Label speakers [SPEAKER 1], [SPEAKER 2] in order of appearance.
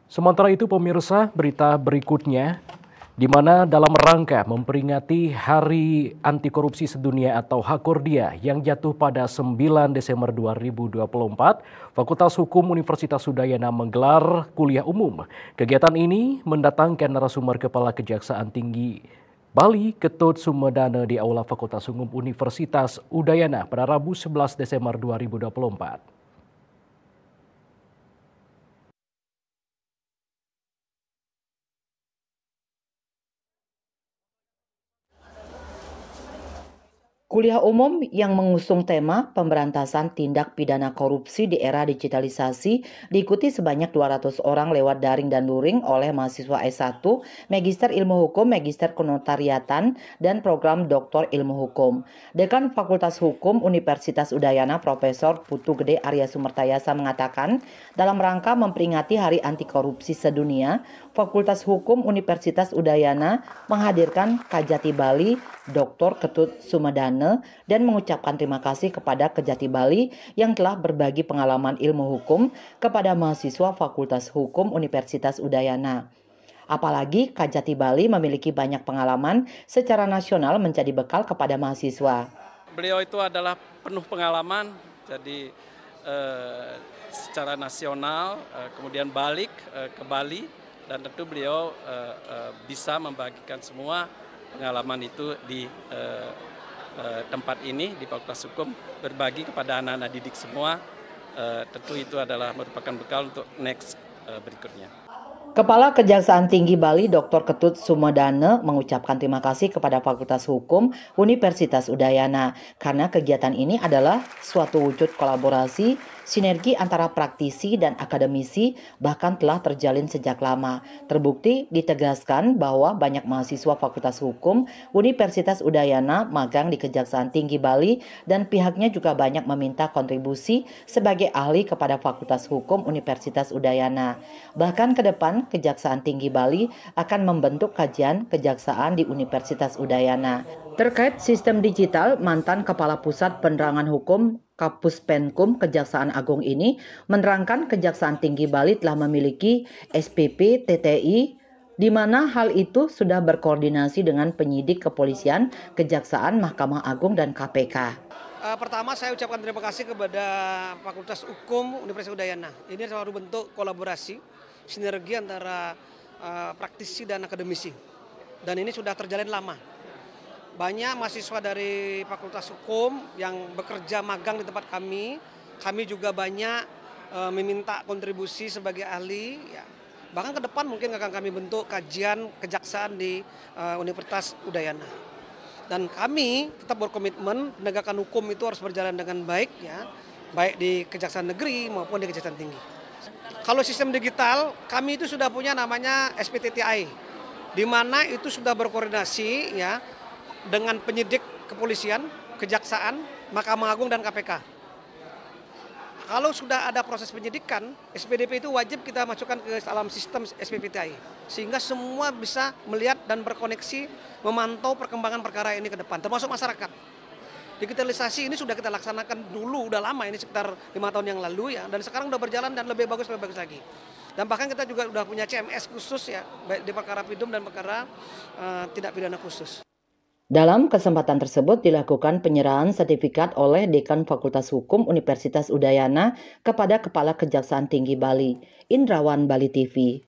[SPEAKER 1] Sementara itu pemirsa, berita berikutnya di mana dalam rangka memperingati Hari Anti Korupsi Sedunia atau Hakordia yang jatuh pada 9 Desember 2024, Fakultas Hukum Universitas Udayana menggelar kuliah umum. Kegiatan ini mendatangkan narasumber Kepala Kejaksaan Tinggi Bali Ketut Sumedana di Aula Fakultas Hukum Universitas Udayana pada Rabu 11 Desember 2024.
[SPEAKER 2] Kuliah umum yang mengusung tema pemberantasan tindak pidana korupsi di era digitalisasi diikuti sebanyak 200 orang lewat daring dan luring oleh mahasiswa S1, Magister Ilmu Hukum, Magister Kenotariatan, dan program Doktor Ilmu Hukum. Dekan Fakultas Hukum Universitas Udayana Profesor Putu Gede Arya Sumertayasa mengatakan, dalam rangka memperingati Hari Anti Korupsi Sedunia, Fakultas Hukum Universitas Udayana menghadirkan Kajati Bali, Dr. Ketut Sumedana, dan mengucapkan terima kasih kepada Kejati Bali yang telah berbagi pengalaman ilmu hukum kepada mahasiswa Fakultas Hukum Universitas Udayana. Apalagi Kajati Bali memiliki banyak pengalaman secara nasional menjadi bekal kepada mahasiswa.
[SPEAKER 3] Beliau itu adalah penuh pengalaman, jadi secara nasional, kemudian balik ke Bali, dan tentu beliau bisa membagikan semua pengalaman itu di tempat ini, di Fakultas Hukum, berbagi kepada anak-anak didik semua. Tentu itu adalah merupakan bekal untuk next berikutnya.
[SPEAKER 2] Kepala Kejaksaan Tinggi Bali Dr. Ketut Sumedana mengucapkan terima kasih kepada Fakultas Hukum Universitas Udayana karena kegiatan ini adalah suatu wujud kolaborasi, sinergi antara praktisi dan akademisi bahkan telah terjalin sejak lama. Terbukti ditegaskan bahwa banyak mahasiswa Fakultas Hukum Universitas Udayana magang di Kejaksaan Tinggi Bali dan pihaknya juga banyak meminta kontribusi sebagai ahli kepada Fakultas Hukum Universitas Udayana. Bahkan ke depan Kejaksaan Tinggi Bali akan membentuk kajian kejaksaan di Universitas Udayana. Terkait sistem digital, mantan Kepala Pusat Penerangan Hukum Kapus Penkum Kejaksaan Agung ini menerangkan Kejaksaan Tinggi Bali telah memiliki SPP TTI di mana hal itu sudah berkoordinasi dengan penyidik kepolisian, kejaksaan, Mahkamah Agung, dan KPK.
[SPEAKER 4] Pertama saya ucapkan terima kasih kepada Fakultas Hukum Universitas Udayana. Ini suatu bentuk kolaborasi, sinergi antara praktisi dan akademisi. Dan ini sudah terjalin lama. Banyak mahasiswa dari Fakultas Hukum yang bekerja magang di tempat kami. Kami juga banyak meminta kontribusi sebagai ahli. Ya. Bahkan ke depan mungkin akan kami bentuk kajian kejaksaan di Universitas Udayana. Dan kami tetap berkomitmen penegakan hukum itu harus berjalan dengan baik, ya, baik di Kejaksaan Negeri maupun di Kejaksaan Tinggi. Kalau sistem digital, kami itu sudah punya namanya SPTTI, di mana itu sudah berkoordinasi, ya, dengan penyidik kepolisian, kejaksaan, Mahkamah Agung, dan KPK. Kalau sudah ada proses penyidikan, SPDP itu wajib kita masukkan ke dalam sistem SPPTI. Sehingga semua bisa melihat dan berkoneksi, memantau perkembangan perkara ini ke depan, termasuk masyarakat. Digitalisasi ini sudah kita laksanakan dulu, udah lama, ini sekitar 5 tahun yang lalu, ya, dan sekarang udah berjalan dan lebih bagus lagi. Dan bahkan kita juga udah punya CMS khusus, ya, baik di perkara pidum dan perkara tindak pidana khusus.
[SPEAKER 2] Dalam kesempatan tersebut dilakukan penyerahan sertifikat oleh Dekan Fakultas Hukum Universitas Udayana kepada Kepala Kejaksaan Tinggi Bali, Indrawan Bali TV.